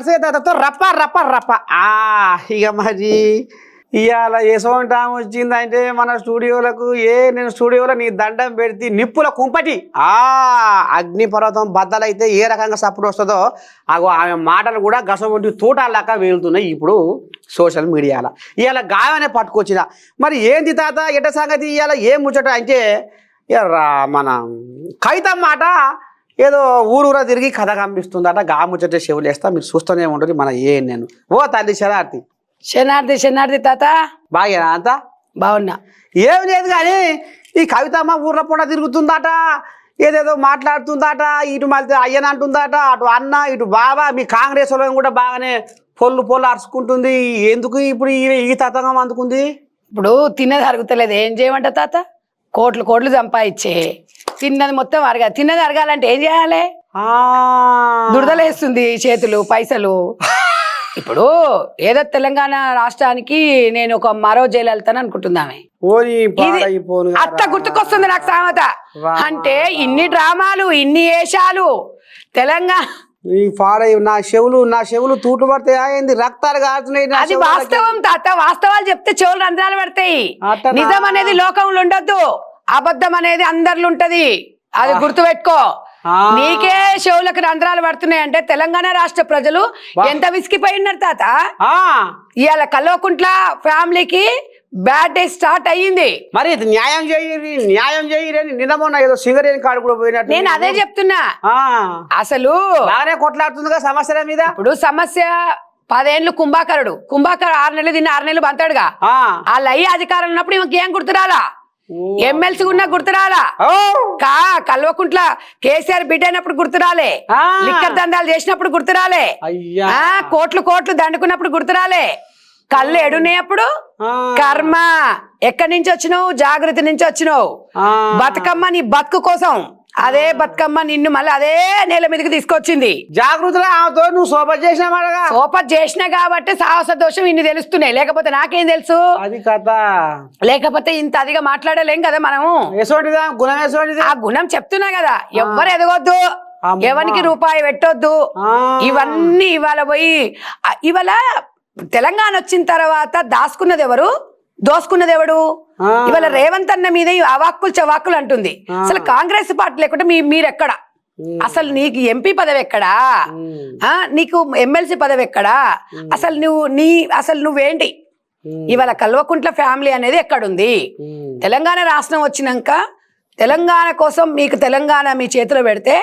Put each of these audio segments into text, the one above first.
నర్సయ్యతో రప్ప రప్ప రప్ప ఇక మరి ఇవాళ యశవంట వచ్చిందంటే మన స్టూడియోలకు నేను స్టూడియోలో నీ దండం పెడితే నిప్పుల కుంపటి అగ్నిపర్వతం బద్దలైతే ఏ రకంగా సపోర్ట్ వస్తుందో ఆమె మాటలు కూడా గసవంటి తూటాలాగా వేలుతున్నాయి ఇప్పుడు సోషల్ మీడియాలో. ఇవాళ గాయనే పట్టుకొచ్చిన మరి ఏంది తాత ఎట సంగతి ఇవాళ ఏం ముచ్చట అంటే మన కవితం మాట ఏదో ఊరూరా తిరిగి కథ కనిపిస్తుందట. గా ముచ్చట చెవులు వేస్తా మీరు చూస్తూనే ఉంటుంది మన నేను ఓ తల్లి శనార్థి తాత బాగేనా అంతా బాగున్నా. ఏం లేదు కానీ ఈ కవితమ్మ ఊర్ల పూట తిరుగుతుందట, ఏదేదో మాట్లాడుతుందట, ఇటు మళ్ళీ అయ్యన అంటుందట, అటు అన్న ఇటు బాబా మీ కాంగ్రెస్ వాళ్ళని కూడా బాగానే పొల్లు అరుచుకుంటుంది. ఎందుకు ఇప్పుడు ఈ తతంగం అందుకుంది? ఇప్పుడు తిన్నది అరుగుతలేదు, ఏం చేయమంట తాత? కోట్లు సంపాదించే తిన్నది మొత్తం తిన్నది అరగాలంటే ఏం చేయాలి? దురదలేస్తుంది చేతులు పైసలు. ఇప్పుడు ఏదో తెలంగాణ రాష్ట్రానికి నేను ఒక మరో జైలు వెళ్తాను అనుకుంటున్నామే, అట్లా గుర్తుకొస్తుంది నాకు సామెత. అంటే ఇన్ని డ్రామాలు ఇన్ని వేషాలు తెలంగాణ నా చెవులు తూటు పడతాయి, రక్తాలు కారుతున్నాయి. అది వాస్తవం తాత, వాస్తవాలు చెప్తే చెవులు రంధ్రాలు పడతాయి. నిజం అనేది లోకంలో ఉండొద్దు, అబద్ధం అనేది అందరిలో ఉంటది, అది గుర్తుపెట్టుకో. నీకే చెవులకు రంధ్రాలు పడుతున్నాయి అంటే తెలంగాణ రాష్ట్ర ప్రజలు ఎంత విసిగిపోయి ఉన్నారు తాత. ఇవాళ కల్వకుంట్ల ఫ్యామిలీకి బ్యాడ్ డే స్టార్ట్ అయ్యింది. మరి న్యాయం చేయని నిన్న మొన్న ఏదో సింగరేణి కాడు కూడా పోయినట్టు నేను అదే చెప్తున్నా. అసలు బాగానే కొట్లాడుతుందిగా సమస్యల మీద. ఇప్పుడు సమస్య 10 ఏళ్ళు కుంభాకరుడు 6 నెలలు తిన్న 6 నెలలు బంతాడుగా. వాళ్ళు అయ్యే అధికారం ఉన్నప్పుడు ఈమెకి ఏం గుర్తురాలా? ఎమ్మెల్సీ ఉన్నా గుర్తురాలా? కల్వకుంట్ల కేసీఆర్ బిడ్డ అయినప్పుడు గుర్తురాలే, లిక్కర్ దందాలు చేసినప్పుడు గుర్తురాలే, కోట్లు దండుకున్నప్పుడు గుర్తురాలే, కళ్ళు ఎడునేప్పుడు కర్మ. ఎక్కడి నుంచి వచ్చినావు? జాగృతి నుంచి వచ్చినావు. బతుకమ్మ నీ బతుకు కోసం, అదే బతుకమ్మ నిన్ను మళ్ళీ అదే నేల మీదకి తీసుకొచ్చింది. జాగృతిలో ఆమెతో నువ్వు సోపత్ చేసినా కాబట్టి సాహస దోషం ఇన్ని తెలుస్తున్నాయి, లేకపోతే నాకేం తెలుసు? అది కథ. లేకపోతే ఇంత అదిగా మాట్లాడలేం కదా మనము. ఆ గుణం చెప్తున్నా కదా, ఎవ్వరు ఎదగొద్దు, ఎవరికి రూపాయి పెట్టొద్దు. ఇవన్నీ ఇవాళ పోయి ఇవాళ తెలంగాణ వచ్చిన తర్వాత దాచుకున్నది ఎవరు, దోసుకున్నది ఎవడు? ఇవాళ రేవంత్ అన్న మీద అవాక్కులు చవాక్కులు అంటుంది. అసలు కాంగ్రెస్ పార్టీ లేకుంటే మీరెక్కడ? అసలు నీకు ఎంపీ పదవి ఎక్కడా? నీకు ఎమ్మెల్సీ పదవి ఎక్కడా? అసలు నువ్వేంటి? ఇవాళ కల్వకుంట్ల ఫ్యామిలీ అనేది ఎక్కడుంది? తెలంగాణ రాష్ట్రం వచ్చినాక తెలంగాణ కోసం మీకు తెలంగాణ మీ చేతిలో పెడితే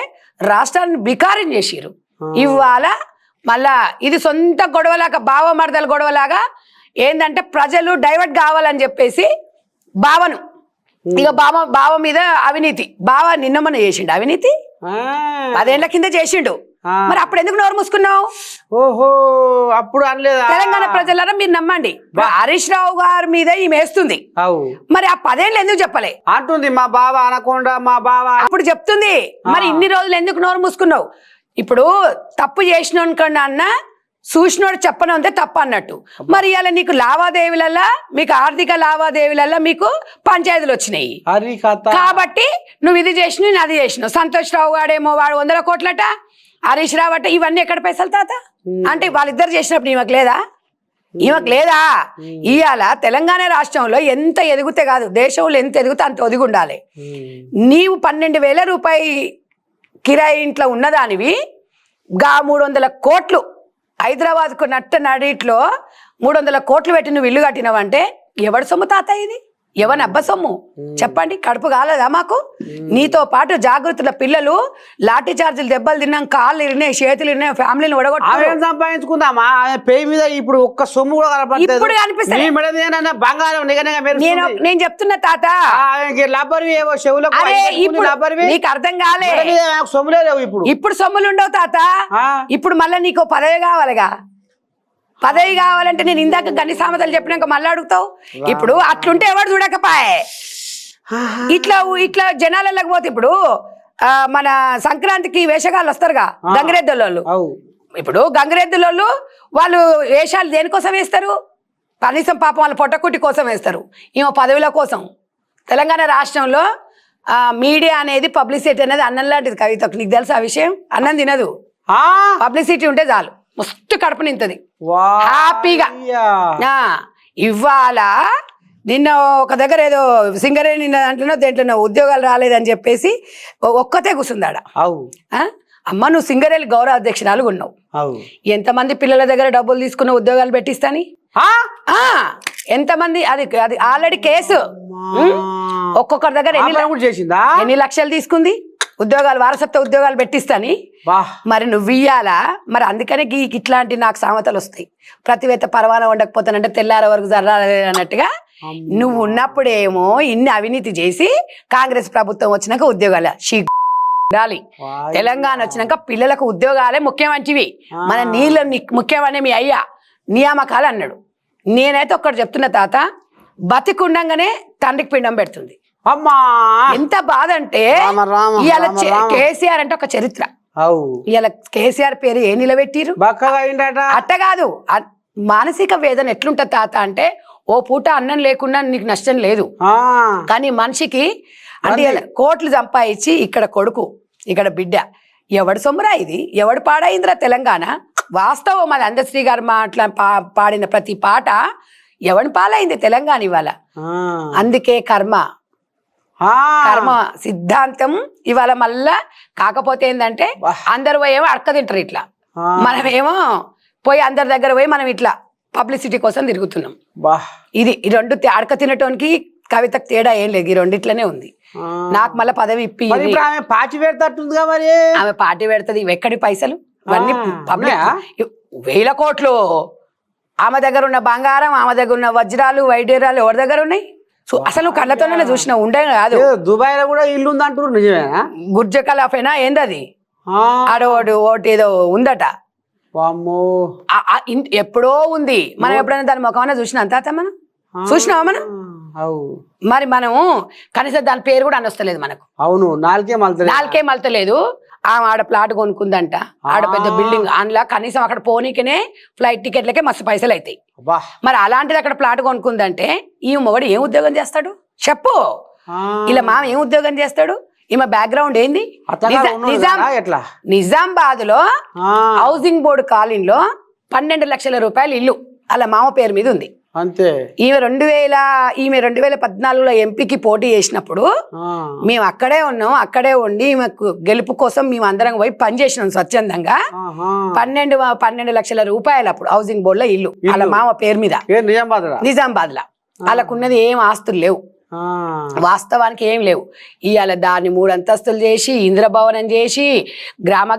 రాష్ట్రాన్ని బికారం చేసిరు. ఇవాళ మళ్ళా ఇది సొంత గొడవలాగా, బావమర్దల గొడవలాగా ఏందంటే ప్రజలు డైవర్ట్ కావాలని చెప్పేసి బావను ఇక బావ మీద అవినీతి. బావ నిన్నమన్న చేసిండు అవినీతి, 10 ఏళ్ల కింద చేసిండు. మరి అప్పుడు ఎందుకు నోరు మూసుకున్నావు? ఓహో, అప్పుడు అనలేదు. తెలంగాణ ప్రజలారా మీరు నమ్మండి, హరీష్ రావు గారి మీద ఈమె వేస్తుంది. మరి ఆ 10 ఏళ్ళు ఎందుకు చెప్పలే? అంటుంది మా బావ అనకుండా, మా బావ అప్పుడు చెప్తుంది. మరి ఇన్ని రోజులు ఎందుకు నోరు మూసుకున్నావు? ఇప్పుడు తప్పు చేసిన కన్నా అన్న చూసినోడు చెప్పనంతే తప్పు అన్నట్టు. మరి ఇలా నీకు లావాదేవీలల్లా, మీకు ఆర్థిక లావాదేవీలల్లా మీకు పంచాయతీలు వచ్చినాయి కాబట్టి నువ్వు ఇది చేసినావు, నేను అది చేసినావు. సంతోష్ రావు గాడేమో వాడు 100 కోట్లట, హరీష్ రావు అట, ఇవన్నీ ఎక్కడ పైసలు తాత? అంటే వాళ్ళిద్దరు చేసినప్పుడు ఈమెకు లేదా? ఇవాళ తెలంగాణ రాష్ట్రంలో ఎంత ఎదిగితే కాదు, దేశంలో ఎంత ఎదిగితే అంత ఒదిగి ఉండాలి. నీవు 12,000 రూపాయలు కిరాయి ఇంట్లో ఉన్నదానివి 300 కోట్లు హైదరాబాద్కు నడిట్లో 300 కోట్లు పెట్టి నువ్వు ఇల్లు కట్టినవంటే ఎవడు సొమ్ము తాత? ఇది ఎవరి అబ్బ సొమ్ము చెప్పండి? కడుపు కాలేదా మాకు? నీతో పాటు జాగృతుల పిల్లలు లాఠీ చార్జీలు దెబ్బలు తిన్నాం, కాళ్ళు ఇరినాయి, చేతులు ఇరినాయి, ఫ్యామిలీని ఒడగొట్టు సంపాదించుకుందామా? పేరు మీద ఇప్పుడు ఒక్క సొమ్ము కూడా ఇప్పుడు కనిపిస్తుంది. నేను చెప్తున్నా తాత, నీకు అర్థం కాలే. ఇప్పుడు సొమ్ములు ఉండవు తాత. ఇప్పుడు మళ్ళీ నీకు పదవి కావాలిగా. పదవి కావాలంటే నేను ఇందాక గని సామెతలు చెప్పినాక మళ్ళీ అడుగుతావు. ఇప్పుడు అట్లుంటే ఎవరు చూడకపాయే. ఇట్లా జనాలకు పోతే ఇప్పుడు మన సంక్రాంతికి వేషగాళ్ళు వస్తారుగా, గంగిరెద్దులోళ్ళు. ఇప్పుడు గంగిరెద్దులోళ్ళు వాళ్ళు వేషాలు దేనికోసం వేస్తారు? కనీసం పాపం వాళ్ళ పొట్టకుట్టి కోసం వేస్తారు, ఏమో పదవుల కోసం. తెలంగాణ రాష్ట్రంలో మీడియా అనేది, పబ్లిసిటీ అనేది అన్నం లాంటిది. కవితకు నీకు తెలుసు ఆ విషయం? అన్నం తినదు, పబ్లిసిటీ ఉంటే చాలు. మస్తు కడుపు నింతది హ్యాపీగా. ఇవాళ నిన్న ఒక దగ్గర ఏదో సింగరే నిన్న దాంట్లో దేంట్లో ఉద్యోగాలు రాలేదని చెప్పేసి ఒక్కతే కూర్చుందాడ. అమ్మ నువ్వు సింగరేలి గౌరవ అధ్యక్షురాలు ఉన్నావు, ఎంతమంది పిల్లల దగ్గర డబ్బులు తీసుకున్న ఉద్యోగాలు పెట్టిస్తాని? ఎంతమంది? అది అది ఆల్రెడీ కేసు. ఒక్కొక్కరి దగ్గర ఎన్ని లక్షలు తీసుకుంది ఉద్యోగాలు, వారసత్వ ఉద్యోగాలు పెట్టిస్తాని. మరి నువ్వు ఇయ్యాలా? మరి అందుకనే ఇట్లాంటి నాకు సామెతలు వస్తాయి. ప్రతివేత పరవాన ఉండకపోతానంటే తెల్లార వరకు జరగాలి అన్నట్టుగా నువ్వు ఉన్నప్పుడేమో ఇన్ని అవినీతి చేసి కాంగ్రెస్ ప్రభుత్వం వచ్చినాక ఉద్యోగాలు ఉండాలి. తెలంగాణ వచ్చినాక పిల్లలకు ఉద్యోగాలే ముఖ్యమంటివి, మన నీళ్ళు ముఖ్యమనే మీ అయ్యా నియామకాలు అన్నాడు. నేనైతే ఒక్కటి చెప్తున్నా తాత, బతికుండంగానే తండ్రికి పిండం పెడుతుంది. అమ్మా ఎంత బాధ అంటే ఇవాళ కేసీఆర్ అంటే ఒక చరిత్ర. ఇవాళ కేసీఆర్ పేరు ఏ నిలబెట్టిరు? అట్ట కాదు, మానసిక వేదన ఎట్లుంటది తాత అంటే ఓ పూట అన్నం లేకుండా నీకు నష్టం లేదు, కానీ మనిషికి అంటే కోట్లు సంపాదించి ఇక్కడ కొడుకు ఇక్కడ బిడ్డ ఎవడు సొమ్మురా ఇది? ఎవడు పాడైందిరా తెలంగాణ? వాస్తవం అది అందశ్రీ గారు పాడిన ప్రతి పాట ఎవని పాలైంది తెలంగాణ ఇవాళ. అందుకే కర్మ సిద్ధాంతం ఇవాళ మళ్ళా. కాకపోతే ఏంటంటే అందరు పోయేమో అడక తింటారు ఇట్లా, మనమేమో పోయి అందరి దగ్గర పోయి మనం ఇట్లా పబ్లిసిటీ కోసం తిరుగుతున్నాం. ఇది ఈ రెండు అడక తినటానికి కవితకు తేడా ఏం లేదు, ఈ రెండిట్లనే ఉంది. నాకు మళ్ళీ పదవి ఇప్పి పార్టీ పెడతా మరి ఆమె పార్టీ పెడతది. ఎక్కడి పైసలు ఇవన్నీ పబ్లిక్ 1000 కోట్లు. ఆమె దగ్గర ఉన్న బంగారం, ఆమె దగ్గర ఉన్న వజ్రాలు వైడూర్యాలు ఎవరి దగ్గర ఉన్నాయి? సో అసలు కళ్ళతోనే చూసిన ఉండే కాదు. దుబాయ్ లో కూడా ఇల్లు ఉంది అంటారు, నిజమేనా? గుర్జ కలాఫేనా ఏంది అది? ఆడోడు ఓటు ఏదో ఉందట, ఎప్పుడో ఉంది. మనం ఎప్పుడైనా దాని ముఖమన్నా చూసినా అంత మనం చూసినావా? మనం మరి మనము కనీసం దాని పేరు కూడా అనొస్తలేదు మనకు. అవును, నాలుకే మలతలేదు. ఆమె ఆడ ప్లాట్ కొనుక్కుందంట, ఆడ పెద్ద బిల్డింగ్, అందులో కనీసం అక్కడ పోనీకనే ఫ్లైట్ టికెట్లకే మస్తు పైసలు అవుతాయి. మరి అలాంటిది అక్కడ ప్లాట్ కొనుక్కుందంటే ఈ మొగడు ఏం ఉద్యోగం చేస్తాడు చెప్పు? ఇలా మామ ఏం ఉద్యోగం చేస్తాడు? ఈమె బ్యాక్గ్రౌండ్ ఏంది? నిజామాబాద్ లో హౌసింగ్ బోర్డు కాలనీలో 12 లక్షల రూపాయలు ఇల్లు అలా మామ పేరు మీద ఉంది. అంతే. ఈమె 2014లో ఎంపీకి పోటీ చేసినప్పుడు మేము అక్కడే ఉన్నాం, అక్కడే ఉండి ఈమెకు గెలుపు కోసం మేము అందరం పోయి పనిచేసినాం స్వచ్ఛందంగా. 12 లక్షల రూపాయలు అప్పుడు హౌసింగ్ బోర్డు లో ఇల్లు అలా మామ పేరు మీద నిజామాబాద్ లా. వాళ్ళకున్నది ఏం ఆస్తులు లేవు, వాస్తవానికి ఏం లేవు. ఇవాళ దాన్ని 3 అంతస్తులు చేసి ఇంద్రభవనం చేసి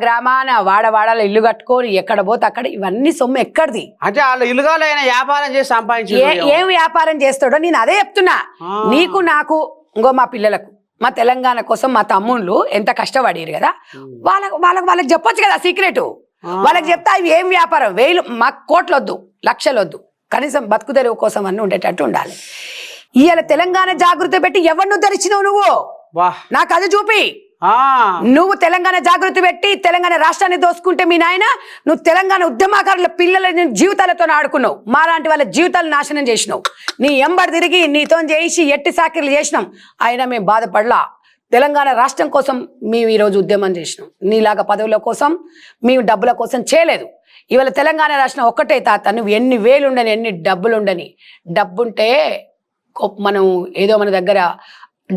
గ్రామాన వాడవాడలో ఇల్లు కట్టుకొని ఎక్కడ పోతే అక్కడ ఇవన్నీ సొమ్ము ఎక్కడిది? అంటే వాళ్ళ ఇల్లుగా వ్యాపారం చేసి సంపాదించి ఏం వ్యాపారం చేస్తాడో నేను అదే చెప్తున్నా. నీకు నాకు ఇంకో మా పిల్లలకు మా తెలంగాణ కోసం మా తమ్ముళ్ళు ఎంత కష్టపడిరు కదా, వాళ్ళకి చెప్పొచ్చు కదా సీక్రెట్. వాళ్ళకి చెప్తే అవి ఏం వ్యాపారం? 1000 మాకు కోట్లు వద్దు, లక్షలు వద్దు, కనీసం బతుకు తెరువు కోసం అన్నీ ఉండేటట్టు ఉండాలి. ఇవాళ తెలంగాణ జాగృతి పెట్టి ఎవరిని ఉద్ధరించినావు నువ్వు? నాకు అది చూపి. నువ్వు తెలంగాణ జాగృతి పెట్టి తెలంగాణ రాష్ట్రాన్ని దోసుకుంటే మీ నాయన నువ్వు తెలంగాణ ఉద్యమకారుల పిల్లల జీవితాలతో ఆడుకున్నావు, మాలాంటి వాళ్ళ జీవితాలు నాశనం చేసినావు. నీ ఎంబడి తిరిగి నీతో చేసి ఎట్టి సాకిర్లు చేసినాం, అయినా మేము బాధపడలా. తెలంగాణ రాష్ట్రం కోసం మేము ఈరోజు ఉద్యమం చేసినాం, నీలాగా పదవుల కోసం మేము డబ్బుల కోసం చేయలేదు. ఇవాళ తెలంగాణ రాష్ట్రం ఒక్కటే తాత, నువ్వు ఎన్ని వేలు ఉండని ఎన్ని డబ్బులు ఉండని, డబ్బుంటే మనం ఏదో మన దగ్గర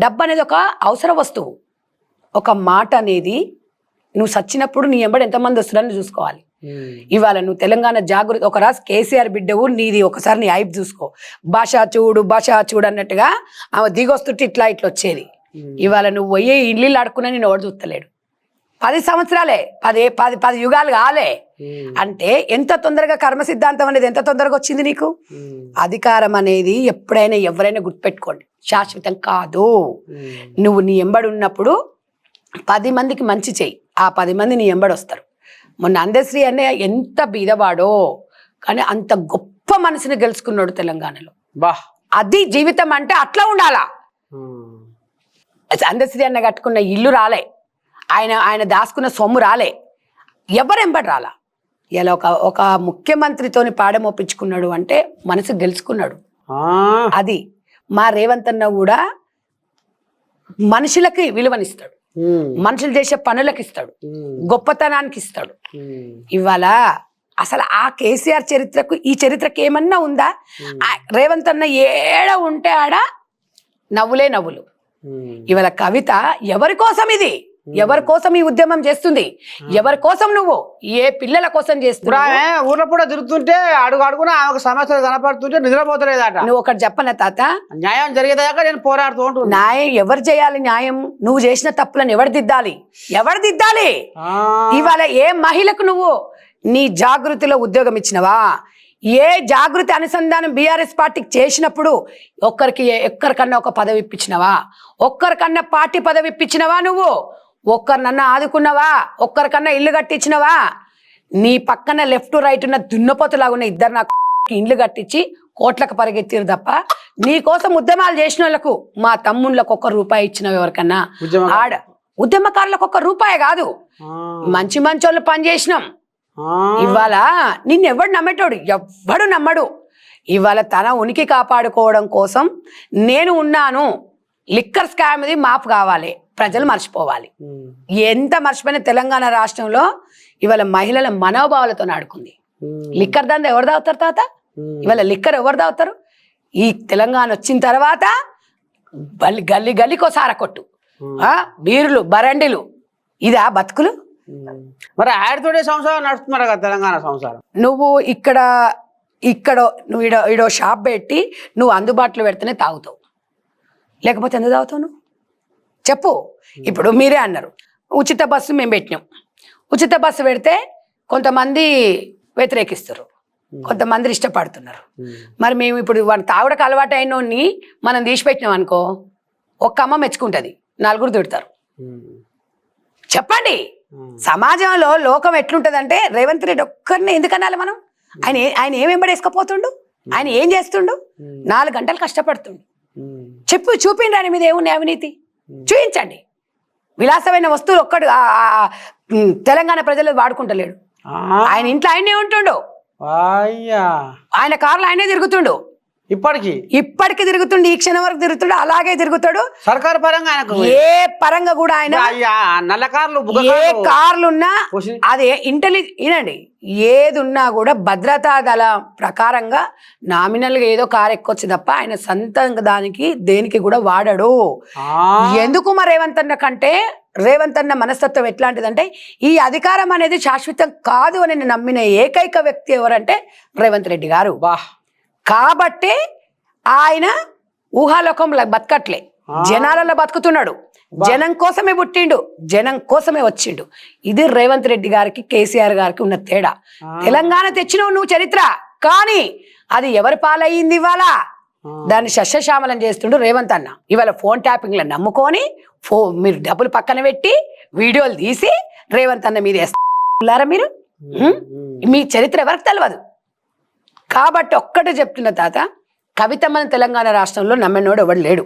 డబ్బు అనేది ఒక అవసర వస్తువు. ఒక మాట అనేది నువ్వు సచ్చినప్పుడు నీ ఎంబడి ఎంతమంది వస్తున్నారని చూసుకోవాలి. ఇవాళ నువ్వు తెలంగాణ జాగృతి ఒక రాజు కేసీఆర్ బిడ్డవు, నీది ఒకసారి నీ ఐపు చూసుకో. భాష చూడు అన్నట్టుగా ఆమె దిగొస్తుంటే ఇట్లా వచ్చేది. ఇవాళ నువ్వు పోయి ఇల్లు ఆడుకున్నా నేను ఎవడు చూస్తలేడు. 10 సంవత్సరాలే 10 యుగాలు కాలే అంటే ఎంత తొందరగా కర్మ సిద్ధాంతం అనేది ఎంత తొందరగా వచ్చింది నీకు? అధికారం అనేది ఎప్పుడైనా ఎవరైనా గుర్తుపెట్టుకోండి, శాశ్వతం కాదు. నువ్వు నీ ఎంబడి ఉన్నప్పుడు 10 మందికి మంచి చెయ్యి, ఆ 10 మంది నీ ఎంబడి వస్తారు. మొన్న అందశ్రీ అనే ఎంత బీదవాడో కానీ అంత గొప్ప మనసుని గెలుచుకున్నాడు తెలంగాణలో. అది జీవితం అంటే అట్లా ఉండాలా. అందశ్రీ అన్న కట్టుకున్న ఇల్లు రాలే, ఆయన దాచుకున్న సొమ్ము రాలే, ఎవరెంబడి రాలా. ఇలా ఒక ముఖ్యమంత్రితోని పాడమోపించుకున్నాడు అంటే మనసు గెలుచుకున్నాడు. అది మా రేవంత్ అన్న కూడా మనుషులకి విలువనిస్తాడు, మనుషులు చేసే పనులకు ఇస్తాడు, గొప్పతనానికి ఇస్తాడు. ఇవాళ అసలు ఆ కేసీఆర్ చరిత్రకు ఈ చరిత్రకి ఏమన్నా ఉందా? రేవంత్ అన్న ఏడ ఉంటే ఆడ నవ్వులే నవ్వులు. ఇవాళ కవిత ఎవరి కోసం ఇది? ఎవరి కోసం ఈ ఉద్యమం చేస్తుంది? ఎవరి కోసం? నువ్వు ఏ పిల్లల కోసం చేస్తున్నావు? ఊర్లో కూడా తిరుగుతుంటే అడుగు అడుగున ఒక సమస్యలు కనపడుతుంటే నిద్రపోతలేదట. నువ్వు ఒకటి చెప్పనా తాత, న్యాయం జరిగేదాకా నేను పోరాడుతూ ఉంటాను. న్యాయం ఎవరు చేయాలి? న్యాయం నువ్వు చేసిన తప్పులను ఎవరు దిద్దాలి? ఎవరు దిద్దాలి? ఇవాళ ఏ మహిళకు నువ్వు నీ జాగృతిలో ఉద్యోగం ఇచ్చినవా? ఏ జాగృతి అనుసంధానం బీఆర్ఎస్ పార్టీకి చేసినప్పుడు ఒక్కరికన్నా ఒక పదవి ఇప్పించినవా? ఒక్కరికన్నా పార్టీ పదవి ఇప్పించినవా? నువ్వు ఒక్కరినన్నా ఆదుకున్నావా? ఒక్కరికన్నా ఇల్లు కట్టించినవా? నీ పక్కన లెఫ్ట్ రైట్ ఉన్న దున్నపోతులాగా ఉన్న ఇద్దరు నాకు ఇండ్లు కట్టించి కోట్లకు పరిగెత్తిరు తప్ప నీ కోసం ఉద్యమాలు చేసిన వాళ్ళకు మా తమ్ముళ్ళకు ₹1 ఇచ్చినవి ఎవరికన్నా? ఆడ ఉద్యమకారులకు ₹1 కాదు, మంచి మంచోళ్ళు పనిచేసినాం. ఇవాళ నిన్నెవడు నమ్మేటోడు? ఎవ్వడు నమ్మడు. ఇవాళ తన ఉనికి కాపాడుకోవడం కోసం నేను ఉన్నాను. లిక్కర్ స్కామ్ది మాఫ్ కావాలి, ప్రజలు మర్చిపోవాలి. ఎంత మర్చిపోయిన తెలంగాణ రాష్ట్రంలో ఇవాళ మహిళల మనోభావాలతో ఆడుకుంది. లిక్కర్ దందా ఎవరు తాగుతారు తాత? ఇవాళ లిక్కర్ ఎవరు తాగుతారు? ఈ తెలంగాణ వచ్చిన తర్వాత గల్లి గల్లికో సారకొట్టు, బీరులు, బరండిలు, ఇదా బతుకులు? మరి ఆడితోనే సంసారం నడుస్తున్నారు కదా తెలంగాణ సంసారం. నువ్వు నువ్వు ఈడో షాప్ పెట్టి నువ్వు అందుబాటులో పెడితేనే తాగుతావు, లేకపోతే ఎందుకు తాగుతావు నువ్వు? చెప్పు. ఇప్పుడు మీరే అన్నారు ఉచిత బస్సు మేము పెట్టినాం. ఉచిత బస్సు పెడితే కొంతమంది వ్యతిరేకిస్తారు, కొంతమంది ఇష్టపడుతున్నారు. మరి మేము ఇప్పుడు వాడు తాగుడకు అలవాటు అయినోడిని మనం తీసిపెట్టినాం అనుకో, ఒక్క అమ్మ మెచ్చుకుంటుంది, 4 తిడతారు. చెప్పండి, సమాజంలో లోకం ఎట్లుంటదంటే రేవంత్ రెడ్డి ఒక్కరిని ఎందుకనాలి మనం? ఆయన ఏం వెంబడేసుకపోతుండు? ఆయన ఏం చేస్తుండు? 4 గంటలు కష్టపడుతుండు. చూపిండి ఆయన మీద ఏమున్నాయి అవినీతి? చూపించండి. విలాసమైన వస్తువులు ఒక్కడు తెలంగాణ ప్రజలు వాడుకుంటలేడు. ఆయన ఇంట్లో ఆయనే ఉంటుండు, ఆయన కార్లు ఆయనే తిరుగుతుండు, ఇప్పటికి తిరుగుతుండు, ఈ క్షణం వరకు తిరుగుతుండు, అలాగే తిరుగుతాడు. సర్కారు పరంగా ఏ పరంగా కూడా ఆయన నల్ల కార్లు ఏ కార్లున్నా అదే వినండి, ఏది ఉన్నా కూడా భద్రతా దళ ప్రకారంగా నామినల్ గా ఏదో కారు ఎక్కొచ్చు తప్ప ఆయన సొంతంగా దానికి దేనికి కూడా వాడడు. ఎందుకు మరి రేవంత్ అన్న కంటే రేవంత్ అన్న మనస్తత్వం ఎట్లాంటిదంటే ఈ అధికారం అనేది శాశ్వతం కాదు అని నమ్మిన ఏకైక వ్యక్తి ఎవరంటే రేవంత్ రెడ్డి గారు. కాబట్టి ఆయన ఊహాలోకంలో బతకట్లే, జనాలలో బతుకుతున్నాడు. జనం కోసమే పుట్టిండు, జనం కోసమే వచ్చిండు. ఇది రేవంత్ రెడ్డి గారికి కేసీఆర్ గారికి ఉన్న తేడా. తెలంగాణ తెచ్చినవు నువ్వు చరిత్ర, కానీ అది ఎవరి పాలయ్యింది? ఇవాళ దాన్ని సస్యశ్యామలం చేస్తుండు రేవంత్ అన్న. ఇవాళ ఫోన్ ట్యాపింగ్లో నమ్ముకొని మీరు డబ్బులు పక్కన పెట్టి వీడియోలు తీసి రేవంత్ అన్న మీద వేస్తారా మీరు? మీ చరిత్ర ఎవరికి తెలియదు. కాబట్టి ఒక్కటే చెప్తున్న తాత, కవిత మన తెలంగాణ రాష్ట్రంలో నమ్మినోడు ఎవడు లేడు.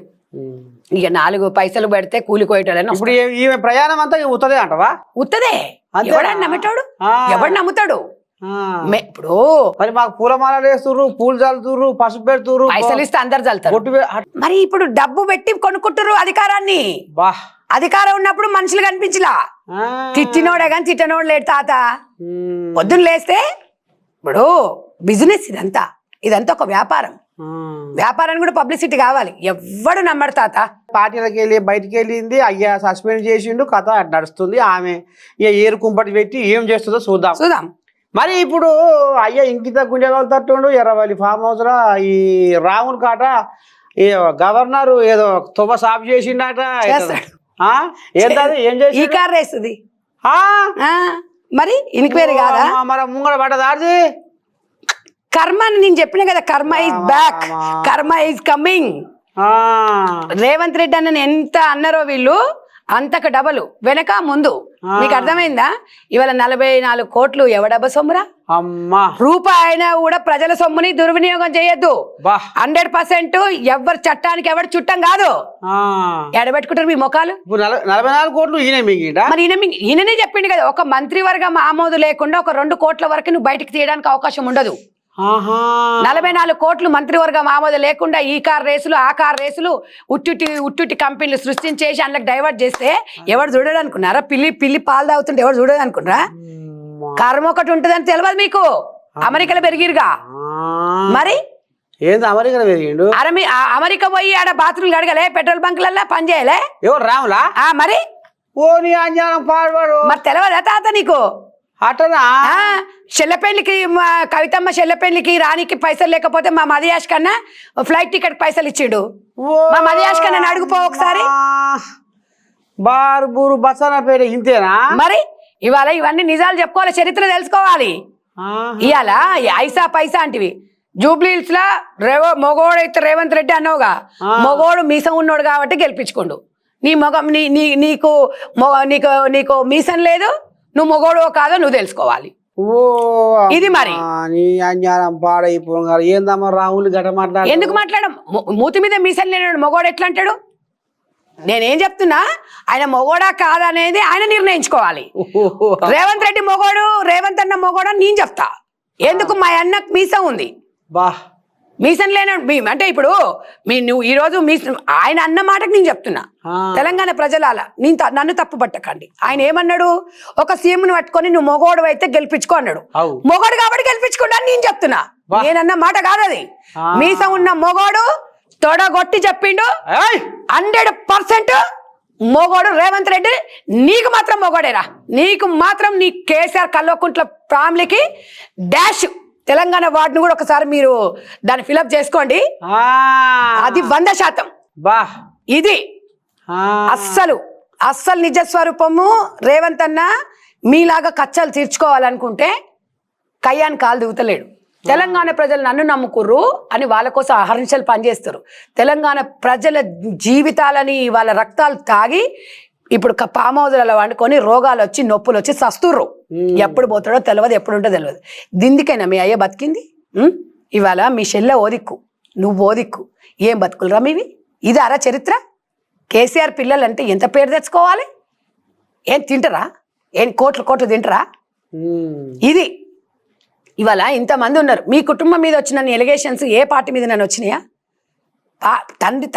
ఇక 4 పైసలు పెడితే కూలికోయటాలని ఇప్పుడు ఈమె ప్రయాణం అంతా ఉత్తదే అంటవా? ఉత్తదే. ఎవడని నమ్మేటోడు? ఎవడు నమ్ముతాడు? ఇప్పుడు మరి మాకు పూలమాలలు వేస్తుర్రు, పూలు చల్లుతుర్రు, పసుపు పెడుతుర్రు, పైసలు ఇస్తే అందరు చల్లుతారు. మరి ఇప్పుడు డబ్బు పెట్టి కొనుక్కుంటారు అధికారాన్ని. అధికారం ఉన్నప్పుడు మనుషులు కనిపించలా, తిట్టినోడే కానీ తిట్టనోడు లేడు తాత. పొద్దున్న లేస్తే ఇప్పుడు బిజినెస్, ఇదంతా ఒక వ్యాపారం. వ్యాపారానికి కూడా పబ్లిసిటీ కావాలి. ఎవ్వడు నమ్మడు తాత. పార్టీలకు వెళ్ళి బయటికి వెళ్ళింది, అయ్యా సస్పెండ్ చేసిండు, కథ నడుస్తుంది. ఆమె ఇక ఏరు కుంపటి పెట్టి ఏం చేస్తుందో చూద్దాం. మరి ఇప్పుడు అయ్యా ఇంకిత గుంజగలు తట్టుండు ఎర్రవల్లి ఫామ్ హౌస్ రా. ఈ రాముల్ కాట ఈ గవర్నర్ ఏదో తుమ్మ సాఫ్ చేసిండట. ఏం చేసి ఈ కార్ వేస్తుంది మరి ఇన్క్వైరీ కాదా? మరి ముంగడ పడ్డదాది కర్మ అని నేను చెప్పిన కదా, కర్మ ఈజ్ బ్యాక్, కర్మ ఈజ్ కమింగ్. రేవంత్ రెడ్డి అన్న ఎంత అన్నారో వీళ్ళు అంతకు డబలు వెనక ముందు. మీకు అర్థమైందా? ఇవాళ 44 కోట్లు ఎవడబ్బ సొమ్మురా? రూపాయి అయినా కూడా ప్రజల సొమ్ముని దుర్వినియోగం చేయొద్దు. 100% ఎవరి చట్టానికి ఎవరు చుట్టం కాదు. ఎడబెట్టుకుంటారు మీ ముఖాలు. 44 కోట్లు మరి ఈయననే చెప్పిండు కదా, ఒక మంత్రివర్గం ఆమోదు లేకుండా ఒక 2 కోట్ల వరకు నువ్వు బయటకు తీయడానికి అవకాశం ఉండదు. 44 కోట్లు మంత్రివర్గం ఆమోదం లేకుండా ఈ కార్ రేసులు ఆ కార్ రేసులు ఉట్టుటి కంపెనీలు సృష్టించేసి అందులోకి డైవర్ట్ చేస్తే ఎవరు చూడడు అనుకున్నారా? పిల్లి పాలు తాగుతుంటే ఎవరు చూడదు అనుకున్నారా? కర్మ ఒకటి ఉంటుందని తెలియదు మీకు. అమెరికాలో పెరిగిరుగా మరి. ఏంది అమెరికాలో పెరిగిండు? అమెరికా పోయి ఆడ బాత్రూమ్ కడగలే, పెట్రోల్ బంకులలో పని చేయలే. ఎవరు రాములా? మరి ఓ నీ అంజనం పాడవాడు. మరి తెలియదా తాత నీకు? అట్టనా? చెల్లపెళ్లికి కవితమ్మ చెల్లపెళ్లికి రానికి పైసలు లేకపోతే మా మదియాష్ కన్నా ఫ్లైట్ టికెట్ పైసలు ఇచ్చిండు. మా మదియాష్ కన్నా అడుగుపో ఒకసారి. బారు బూరు బసానా పేరు ఇంతేనా? మరి ఇవాళ ఇవన్నీ నిజాలు చెప్పుకోవాలి, చరిత్ర తెలుసుకోవాలి. ఇవాళ ఐసా పైసా అంటివి. జూబ్లీహిల్స్ లా మొగోడైతే రేవంత్ రెడ్డి అన్నావుగా, మొగోడు మీసం ఉన్నోడు కాబట్టి గెలిపించుకోండు. నీ మొగం నీకు నీకు మీసం లేదు, నువ్వు మొగోడు కాదో నువ్వు తెలుసుకోవాలి. ఇది మరి ఏందమ్మా రాహుల్ గట మాట్లాడు. ఎందుకు మాట్లాడడం? మూతి మీద మీసం లేనాడు మొగోడు ఎట్లా అంటాడు? నేనేం చెప్తున్నా, ఆయన మొగోడా కాదనేది ఆయన నిర్ణయించుకోవాలి. రేవంత్ రెడ్డి మొగోడు, రేవంత్ అన్న మొగోడు అని నేను చెప్తా. ఎందుకు? మా అన్నకు మీసం ఉంది. మీసం లేనాడు అంటే ఇప్పుడు నువ్వు ఈరోజు ఆయన అన్న మాటకు నేను చెప్తున్నా. తెలంగాణ ప్రజల నన్ను తప్పు పట్టకండి. ఆయన ఏమన్నాడు? ఒక సీఎంని పట్టుకొని నువ్వు మొగోడు అయితే గెలిపించుకో అన్నాడు. మొగోడు కాబట్టి గెలిపించుకోండి అని నేను చెప్తున్నా. నేనన్న మాట కాదు అది. మీసం ఉన్న మొగోడు తొడగొట్టి చెప్పిండు 100% మొగోడు రేవంత్ రెడ్డి. నీకు మాత్రం మొగోడేరా, నీకు మాత్రం నీ కేసీఆర్ కల్వకుంట్ల ఫ్యామిలీకి డాష్ తెలంగాణ వార్డును కూడా ఒకసారి మీరు దాన్ని ఫిలప్ చేసుకోండి. అది 100%. ఇది అస్సలు నిజ స్వరూపము. రేవంత్ అన్న మీలాగా కచ్చలు తీర్చుకోవాలనుకుంటే కయ్యాన్ని కాలు దిగుతలేడు. తెలంగాణ ప్రజలు నన్ను నమ్ముకుర్రు అని వాళ్ళ కోసం అహర్నిశలు పనిచేస్తారు. తెలంగాణ ప్రజల జీవితాలని వాళ్ళ రక్తాలు తాగి ఇప్పుడు పామ్ హౌజ్లలో వండుకొని రోగాలు వచ్చి నొప్పులు వచ్చి సస్తుర్రు. ఎప్పుడు పోతాడో తెలియదు, ఎప్పుడు ఉంటుందో తెలియదు. దిందికైనా మీ అయ్య బతికింది. ఇవాళ మీ చెల్లె ఓదిక్కు, నువ్వు ఓదిక్కు. ఏం బతుకులరా మీవి? ఇది అరా చరిత్ర? కేసీఆర్ పిల్లలంటే ఎంత పేరు తెచ్చుకోవాలి? ఏం తింటారా? ఏం కోట్లు తింటారా? ఇది ఇవాళ ఇంతమంది ఉన్నారు. మీ కుటుంబం మీద వచ్చిన ఎలిగేషన్స్ ఏ పార్టీ మీద నన్ను వచ్చినాయా?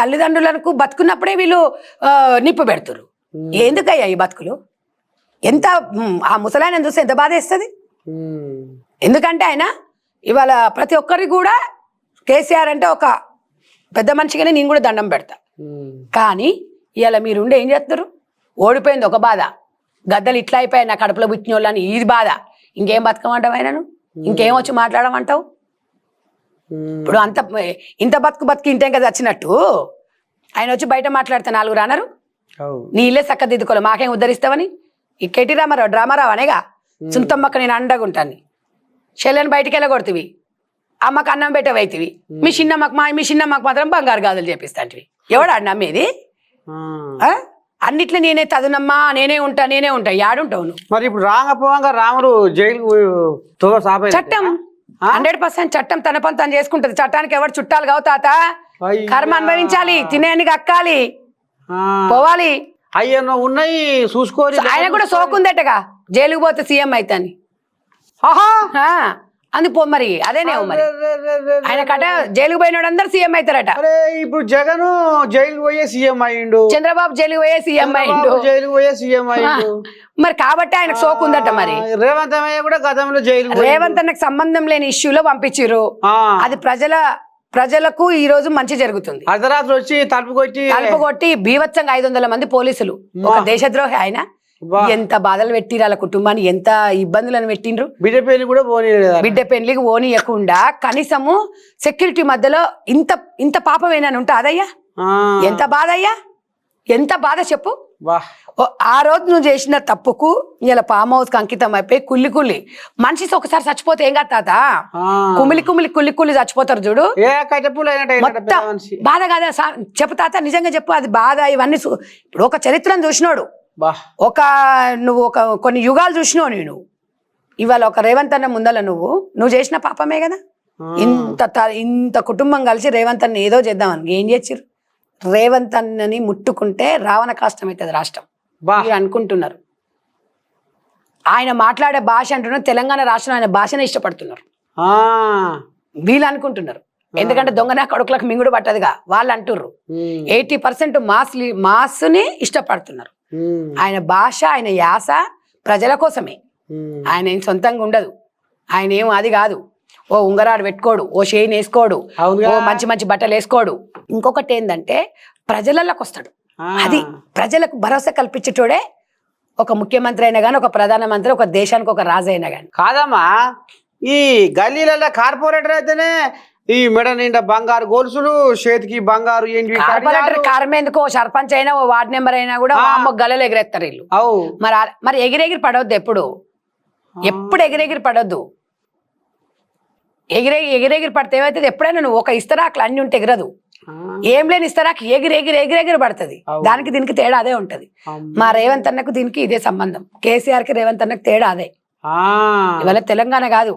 తల్లిదండ్రులకు బతుకున్నప్పుడే వీళ్ళు నిప్పు పెడుతురు. ఎందుకయ్యా ఈ బతుకులు? ఎంత ఆ ముసలాయన చూస్తే ఎంత బాధ వేస్తుంది. ఎందుకంటే ఆయన ఇవాళ ప్రతి ఒక్కరికి కూడా కేసీఆర్ అంటే ఒక పెద్ద మనిషిగానే నేను కూడా దండం పెడతా. కానీ ఇవాళ మీరుండే ఏం చేస్తారు? ఓడిపోయింది ఒక బాధ, గద్దలు ఇట్లా అయిపోయాయి నా కడుపులో పుట్టిన వాళ్ళు అని ఇది బాధ. ఇంకేం బతకమంటావు ఆయనను? ఇంకేం వచ్చి మాట్లాడమంటావు? ఇప్పుడు ఇంత బతుకు ఇంటేం కదా వచ్చినట్టు ఆయన వచ్చి బయట మాట్లాడితే 4 రానరు. నీ ఇల్లే చక్కదిద్దుకోలే మాకేం ఉద్ధరిస్తావని ఇక్కెటి రామారావు డ్రామారావు అనేగా. సుంతమ్మక్క నేను అండగుంటాను. చెల్లెని బయటికి వెళ్ళగొడుతుంది, అమ్మకు అన్నం పెట్టవైతివి. మీ చిన్నమ్మకు మాత్రం బంగారు గాజులు చేపిస్తాంటివి. ఎవడా నమ్మేది? అన్నిట్లో నేనే తదునమ్మా, నేనే ఉంటా యాడుంటావు నువ్వు? మరి ఇప్పుడు రాంగపోవంగా రాముడు జైలు చట్టం 100% చట్టం తన పని తను చేసుకుంటది. చట్టానికి ఎవరు చుట్టాలు కావు తాత. కర్మ అనుభవించాలి, తినేని కక్కాలి, పోవాలి. అయ్యో ఉన్నాయి చూసుకోవాలి. ఆయన కూడా సోకుందటగా జైలుకు పోతే సీఎం అయితాని. అందుపో మరి అదేనేమో మరి ఆయన కట జైలుకు పోయినాడు అందరు సీఎం అవుతారట. ఇప్పుడు జగన్ జైలుకు పోయే సీఎం అయ్యిండు, చంద్రబాబు జైలుకు పోయే సీఎం అయ్యిండు, జైలుకు పోయే సీఎం అయ్యిండు. మరి కాబట్టి ఆయనకు సోకుందట. మరి రేవంత్ అన్నయ్య కూడా గతంలో జైలు, రేవంత్ అన్నకు సంబంధం లేని ఇష్యూలో పంపించారు. అది ప్రజలకు ఈ రోజు మంచి జరుగుతుంది. అర్ధరాత్రి వచ్చి తలుపు కొట్టి బీభత్సంగా 500 మంది పోలీసులు. ఒక దేశద్రోహి ఆయన. ఎంత బాధలు పెట్టిరు వాళ్ళ కుటుంబాన్ని, ఎంత ఇబ్బందులను పెట్టిండ్రు. బిడ్డ పెళ్లికి ఓనియకుండా కనీసము సెక్యూరిటీ మధ్యలో ఇంత పాపమేనా ఉంటా అదయ్యా? ఎంత బాధ అయ్యా, ఎంత బాధ చెప్పు. ఆ రోజు నువ్వు చేసిన తప్పుకు ఇలా ఫామ్ హౌస్ కి అంకితం అయిపోయి కుల్లి మనిషి ఒకసారి చచ్చిపోతే ఏం కాదు తాత. కుమ్మిలి చచ్చిపోతారు చూడు. మొత్తం బాధ కాదా చెప్పు తాత, నిజంగా చెప్పు. అది బాధ. ఇవన్నీ ఇప్పుడు ఒక చరిత్రను చూసినోడు, నువ్వు కొన్ని యుగాలు చూసినావు. నేను ఇవాళ ఒక రేవంత్ అన్న ముందల నువ్వు చేసిన పాపమే కదా. ఇంత కుటుంబం కలిసి రేవంత్ అన్న ఏదో చేద్దామని ఏం చేసిర్రు? రేవంత్ అన్నని ముట్టుకుంటే రావణ కాష్టం అవుతుంది రాష్ట్రం అనుకుంటున్నారు. ఆయన మాట్లాడే భాష అంటున్నారు తెలంగాణ రాష్ట్రం ఆయన భాషనే ఇష్టపడుతున్నారు వీళ్ళు అనుకుంటున్నారు. ఎందుకంటే దొంగన కొడుకులకు మింగుడు పట్టదుగా వాళ్ళు అంటుర్రు. 80% మాస్ని ఇష్టపడుతున్నారు. ఆయన భాష, ఆయన యాస ప్రజల కోసమే. ఆయన ఏం సొంతంగా ఉండదు, ఆయన ఏం అది కాదు, ఓ ఉంగరాడు పెట్టుకోడు, ఓ షెయిన్ వేసుకోడు, ఓ మంచి మంచి బట్టలు వేసుకోడు. ఇంకొకటి ఏంటంటే ప్రజలలోకి వస్తాడు, అది ప్రజలకు భరోసా కల్పించేటోడే ఒక ముఖ్యమంత్రి అయినా కానీ, ఒక ప్రధానమంత్రి, ఒక దేశానికి ఒక రాజు అయినా కానీ. కాదమ్మా, ఈ గల్లీలలో కార్పొరేటర్ అయితేనే ఈ మెడ నిండా బంగారు గొలుసులు, చేతికి బంగారు ఏంటి, కార్పొరేటర్ కారం ఎందుకు, సర్పంచ్ అయినా ఓ వార్డు నెంబర్ అయినా కూడా గల్లలు ఎగిరేస్తారు వీళ్ళు. మరి ఎగిరెగిరి పడవద్దు, ఎప్పుడు ఎగిరెగిరి పడవద్దు. ఎగిరెగిరి పడితే ఏమైతుంది, ఎప్పుడైనా నువ్వు ఒక ఇస్తరాకులు అన్ని ఉంటే ఎగరదు, ఏం లేని ఇస్తరాకు ఎగిరెగిరి పడుతుంది. దానికి దీనికి తేడా అదే ఉంటది. మా రేవంత్ అన్నకు దీనికి ఇదే సంబంధం, కేసీఆర్ కి రేవంత్ అన్నకు తేడా అదే. ఇవాళ తెలంగాణ కాదు,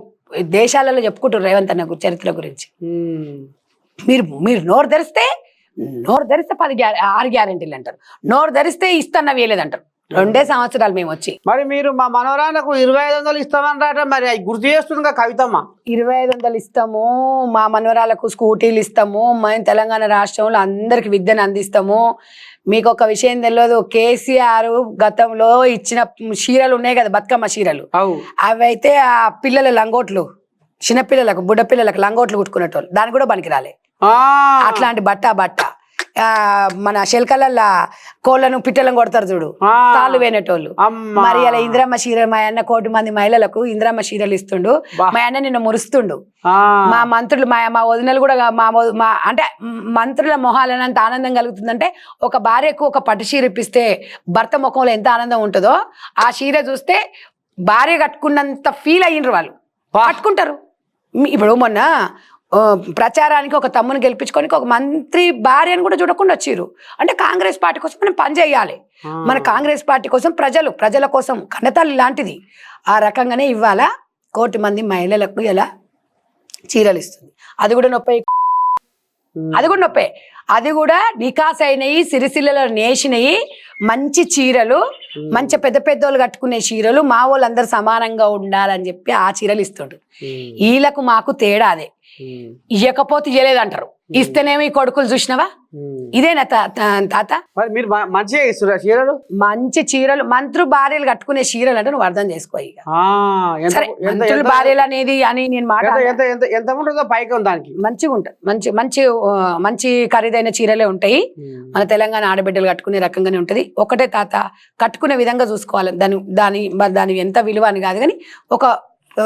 దేశాలలో చెప్పుకుంటారు రేవంత్ అన్న చరిత్ర గురించి. మీరు నోరు తెరిస్తే 6 గ్యారెంటీలు అంటారు, నోరు తెరిస్తే ఇస్తన్న వేయలేదంటారు. 2 సంవత్సరాలు మేము వచ్చి. మరి మీరు మా మనవరాలకు 2500 ఇస్తామన్నారట, మరి అవి గుర్తు చేస్తుందిగా కవితమ్మ. 2500 ఇస్తాము, మా మనవరాలకు స్కూటీలు ఇస్తాము, మేము తెలంగాణ రాష్ట్రంలో అందరికి విద్యను అందిస్తాము. మీకు ఒక విషయం తెలియదు, కేసీఆర్ గతంలో ఇచ్చిన చీరలు ఉన్నాయి కదా, బతుకమ్మ చీరలు, అవి అయితే ఆ పిల్లల లంగోట్లు, చిన్నపిల్లలకు బుడ్డ పిల్లలకు లంగోట్లు కుట్టుకునేటోళ్ళు, దానికి కూడా పనికి రాలే. అట్లాంటి బట్ట మన శెల్కలల్లా కోళ్ళను పిట్టలను కొడతారు చూడు, తాళ్ళు వేనేటోళ్ళు. మరి అలా ఇందిరమ్మ చీర, మా అన్న 1 కోటి మంది మహిళలకు ఇందిరమ్మ చీరలు ఇస్తుండు. మా అన్న నిన్న మురుస్తుండు. మా మంత్రులు, మా వదినలు కూడా, మా అంటే మంత్రుల మొహాలను అంత ఆనందం కలుగుతుందంటే, ఒక భార్యకు ఒక పట్టు చీర ఇప్పిస్తే భర్త ముఖంలో ఎంత ఆనందం ఉంటుందో, ఆ చీర చూస్తే భార్య కట్టుకున్నంత ఫీల్ అయ్యిండ్రు వాళ్ళు, కట్టుకుంటారు. ఇప్పుడు మొన్న ప్రచారానికి ఒక తమ్ముని గెలిపించుకొని ఒక మంత్రి భార్యను కూడా చూడకుండా వచ్చిర్రు. అంటే కాంగ్రెస్ పార్టీ కోసం మనం పనిచేయాలి, మన కాంగ్రెస్ పార్టీ కోసం ప్రజల కోసం కన్నతల్లి లాంటిది. ఆ రకంగానే ఇవాళ 1 కోటి మంది మహిళలకు ఎలా చీరలు ఇస్తుంది. అది కూడా నొప్పే, అది కూడా నికాస్ అయినవి, సిరిసిల్లలో నేసినవి మంచి చీరలు, మంచి పెద్దోళ్ళు కట్టుకునే చీరలు, మా వాళ్ళందరూ సమానంగా ఉండాలని చెప్పి ఆ చీరలు ఇస్తుండ్రు. వీళ్ళకు మాకు తేడా అదే, ఇయ్యకపోతే ఇయ్యలేదంటారు, ఇస్తేనేమి కొడుకులు చూసినవా. ఇదేనా తాత? మీరు మంచిగా ఇస్తున్నారు చీరలు, మంచి చీరలు, మంత్రులు భార్యలు కట్టుకునే చీరలు అంటే నువ్వు అర్థం చేసుకో. ఇక సరే, మంత్రులు భార్యలు అనేది అని నేను ఎంత ఉంటుందో పైకి దానికి మంచిగా ఉంటుంది, మంచి ఖరీదైన చీరలే ఉంటాయి. మన తెలంగాణ ఆడబిడ్డలు కట్టుకునే రకంగానే ఉంటది. ఒకటే తాత, కట్టుకునే విధంగా చూసుకోవాలి, దాని ఎంత విలువ అని కాదు కానీ, ఒక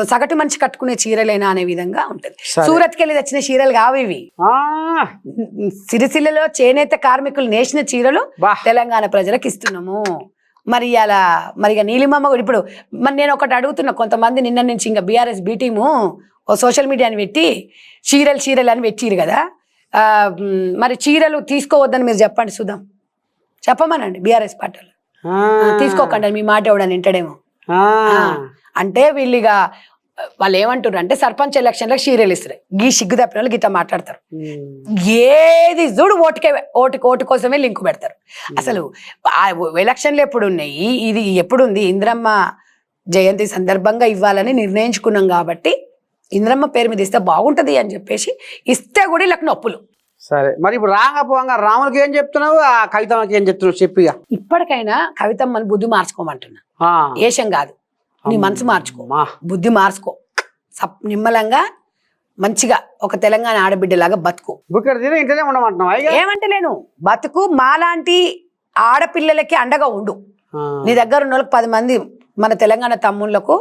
సగటు మనిషి కట్టుకునే చీరలేనా అనే విధంగా ఉంటది. సూరత్కి వెళ్ళి తెచ్చిన చీరలు కావు ఇవి, సిరిసిల్లలో చేనేత కార్మికులు నేసిన చీరలు తెలంగాణ ప్రజలకు ఇస్తున్నాము. మరి అలా ఇక నీలిమమ్మ కూడా ఇప్పుడు నేను ఒకటి అడుగుతున్నా, కొంతమంది నిన్న నుంచి ఇంకా బీఆర్ఎస్ బి టీము సోషల్ మీడియాని పెట్టి చీరలు అని పెట్టిరు కదా, మరి చీరలు తీసుకోవద్దని మీరు చెప్పండి చూద్దాం, చెప్పమనండి బీఆర్ఎస్ పార్టీలు. తీసుకోకండి మీ మాట ఎవడని వింటాడేమో. అంటే వాళ్ళు ఏమంటారు అంటే, సర్పంచ్ ఎలక్షన్లకు చీరలు ఇస్తారు, గీ సిగ్గు తప్పిన వాళ్ళు గిట్ట మాట్లాడతారు. ఏది చూడు ఓటు కోసమే లింకు పెడతారు. అసలు ఎలక్షన్లు ఎప్పుడు ఉన్నాయి, ఇది ఎప్పుడుంది? ఇందిరమ్మ జయంతి సందర్భంగా ఇవ్వాలని నిర్ణయించుకున్నాం కాబట్టి ఇందిరమ్మ పేరు మీద ఇస్తే బాగుంటది అని చెప్పేసి ఇస్తే కూడా వీళ్ళకి నొప్పులు. సరే, మరి ఇప్పుడు రాంగపోంగా రాములకి ఏం చెప్తున్నావు, ఆ కవితమ్మకి ఏం చెప్తున్నావు చెప్పిగా. ఇప్పటికైనా కవితమ్మని బుద్ధి మార్చుకోమంటున్నా, ఏషం కాదు, నీ మనసు మార్చుకో, బుద్ధి మార్చుకో, నిమ్మలంగా మంచిగా ఒక తెలంగాణ ఆడబిడ్డలాగా బతుకు. ఏమంటే నేను బతుకు, మాలాంటి ఆడపిల్లలకి అండగా ఉండు. నీ దగ్గర ఉన్న వాళ్ళకి 10 మంది మన తెలంగాణ తమ్ముళ్లకు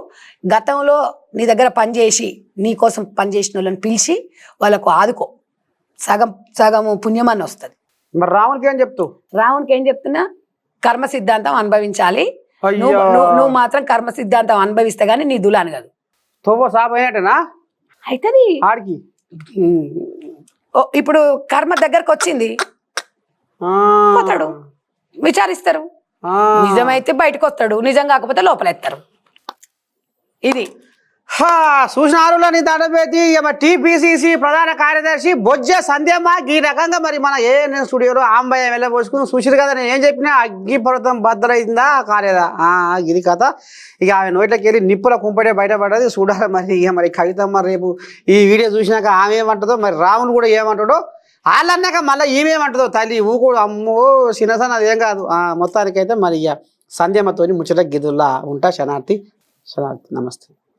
గతంలో నీ దగ్గర పనిచేసి నీ కోసం పనిచేసిన వాళ్ళని పిలిచి వాళ్ళకు ఆదుకో, సగము పుణ్యం అని వస్తుంది. మరి రామునికి ఏం చెప్తావు? రామునికి ఏం చెప్తున్నా, కర్మ సిద్ధాంతం అనుభవించాలి. నువ్వు మాత్రం కర్మ సిద్ధాంతం అనుభవిస్తే గానీ నీ దులాను కాదు. అవుతుంది ఆడికి. ఇప్పుడు కర్మ దగ్గరకు వచ్చింది, పోతాడు, విచారిస్తారు, నిజమైతే బయటకు వస్తాడు, నిజం కాకపోతే లోపలెత్తారు. ఇది సూచనారులో నీ దండపెట్టి టీపీసీసీ ప్రధాన కార్యదర్శి బొజ్జ సంధ్యమ్మ ఈ రకంగా మరి మన ఏఎన్ఎన్ స్టూడియోలో ఆంబయ్య వెళ్ళబోసుకుని చూసిరు కదా. నేను ఏం చెప్పినా అగ్గి పర్వతం బద్దలైందా కాలేదా, ఇది కథ. ఇక ఆమె నోట్లోకి వెళ్ళి నిప్పుల కుంపటే బయటపడ్డది. చూడాలి మరి. ఇక మరి కవితమ్మ రేపు ఈ వీడియో చూసినాక ఆమె ఏమంటుందో, మరి రాములు కూడా ఏమంటాడో, వాళ్ళన్నాక మళ్ళీ ఈమెమంటుందో తల్లి ఊకూడు. అమ్మో చిన్నసన్న అదేం కాదు. మొత్తానికైతే మరి ఇక సంధ్యమ్మతోని ముచ్చట గిదుల్లా ఉంటా. శనార్థి. శరణార్థి. నమస్తే.